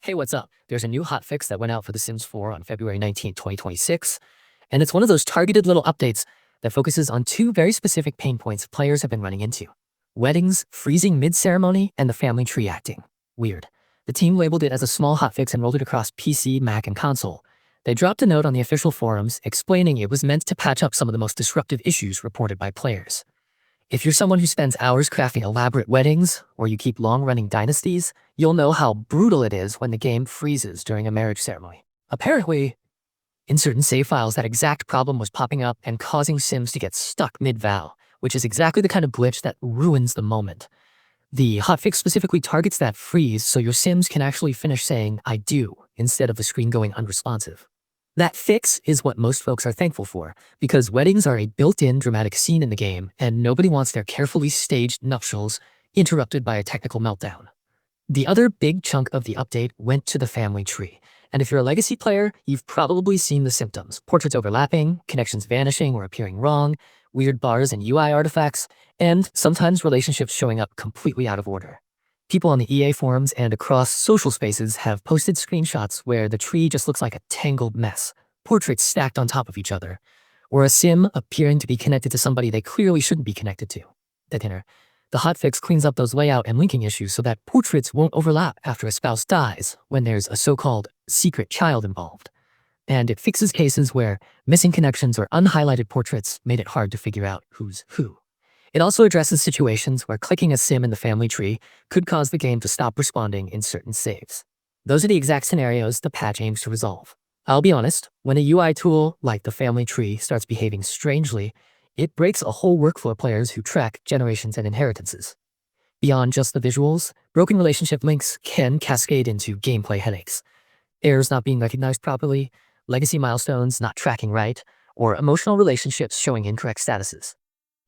Hey, what's up? There's a new hotfix that went out for The Sims 4 on February 19th, 2026, and it's one of those targeted little updates that focuses on two very specific pain points players have been running into. Weddings freezing mid-ceremony and the family tree acting weird. The team labeled it as a small hotfix and rolled it across PC, Mac, and console. They dropped a note on the official forums explaining it was meant to patch up some of the most disruptive issues reported by players. If you're someone who spends hours crafting elaborate weddings, or you keep long-running dynasties, you'll know how brutal it is when the game freezes during a marriage ceremony. Apparently, in certain save files, that exact problem was popping up and causing Sims to get stuck mid-vow, which is exactly the kind of glitch that ruins the moment. The hotfix specifically targets that freeze so your Sims can actually finish saying, "I do," instead of the screen going unresponsive. That fix is what most folks are thankful for, because weddings are a built-in dramatic scene in the game, and nobody wants their carefully staged nuptials interrupted by a technical meltdown. The other big chunk of the update went to the family tree, and if you're a legacy player, you've probably seen the symptoms: portraits overlapping, connections vanishing or appearing wrong, weird bars and UI artifacts, and sometimes relationships showing up completely out of order. People on the EA forums and across social spaces have posted screenshots where the tree just looks like a tangled mess, portraits stacked on top of each other, or a sim appearing to be connected to somebody they clearly shouldn't be connected to. The hotfix cleans up those layout and linking issues so that portraits won't overlap after a spouse dies when there's a so-called secret child involved. And it fixes cases where missing connections or unhighlighted portraits made it hard to figure out who's who. It also addresses situations where clicking a sim in the family tree could cause the game to stop responding in certain saves. Those are the exact scenarios the patch aims to resolve. I'll be honest, when a UI tool like the family tree starts behaving strangely, it breaks a whole workflow of players who track generations and inheritances. Beyond just the visuals, broken relationship links can cascade into gameplay headaches. Errors not being recognized properly, legacy milestones not tracking right, or emotional relationships showing incorrect statuses.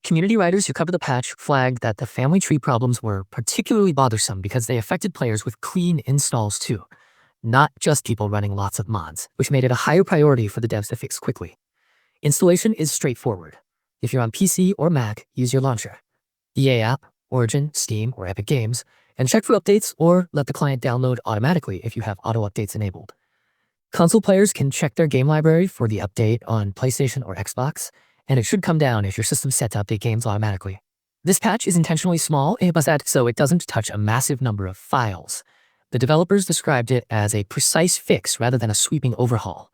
Community writers who covered the patch flagged that the family tree problems were particularly bothersome because they affected players with clean installs too, not just people running lots of mods, which made it a higher priority for the devs to fix quickly. Installation is straightforward. If you're on PC or Mac, use your launcher, EA app, Origin, Steam, or Epic Games, and check for updates or let the client download automatically if you have auto updates enabled. Console players can check their game library for the update on PlayStation or Xbox, and it should come down if your system's set to update games automatically. This patch is intentionally small, so it doesn't touch a massive number of files. The developers described it as a precise fix rather than a sweeping overhaul,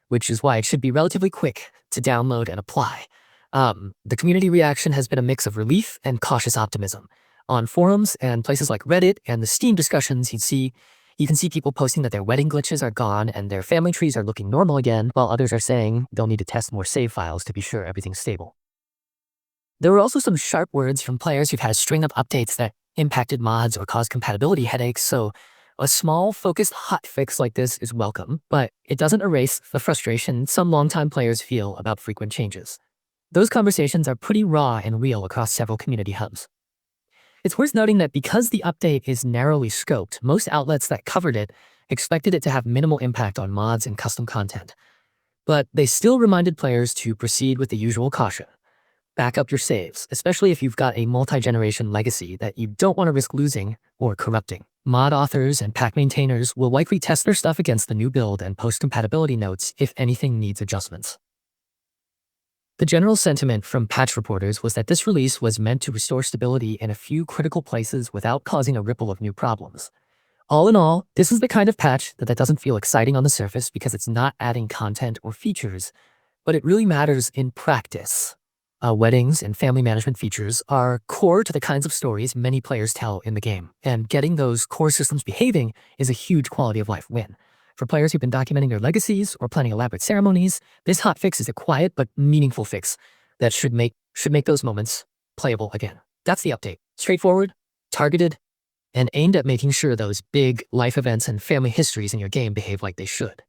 which is why it should be relatively quick to download and apply. The community reaction has been a mix of relief and cautious optimism. On forums and places like Reddit and the Steam discussions, you can see people posting that their wedding glitches are gone and their family trees are looking normal again, while others are saying they'll need to test more save files to be sure everything's stable. There were also some sharp words from players who've had a string of updates that impacted mods or caused compatibility headaches, so a small, focused hotfix like this is welcome, but it doesn't erase the frustration some longtime players feel about frequent changes. Those conversations are pretty raw and real across several community hubs. It's worth noting that because the update is narrowly scoped, most outlets that covered it expected it to have minimal impact on mods and custom content. But they still reminded players to proceed with the usual caution. Back up your saves, especially if you've got a multi-generation legacy that you don't want to risk losing or corrupting. Mod authors and pack maintainers will likely test their stuff against the new build and post compatibility notes if anything needs adjustments. The general sentiment from patch reporters was that this release was meant to restore stability in a few critical places without causing a ripple of new problems. All in all, this is the kind of patch that doesn't feel exciting on the surface because it's not adding content or features, but it really matters in practice. Weddings and family management features are core to the kinds of stories many players tell in the game, and getting those core systems behaving is a huge quality of life win. For players who've been documenting their legacies or planning elaborate ceremonies, this hotfix is a quiet but meaningful fix that should make those moments playable again. That's the update. Straightforward, targeted, and aimed at making sure those big life events and family histories in your game behave like they should.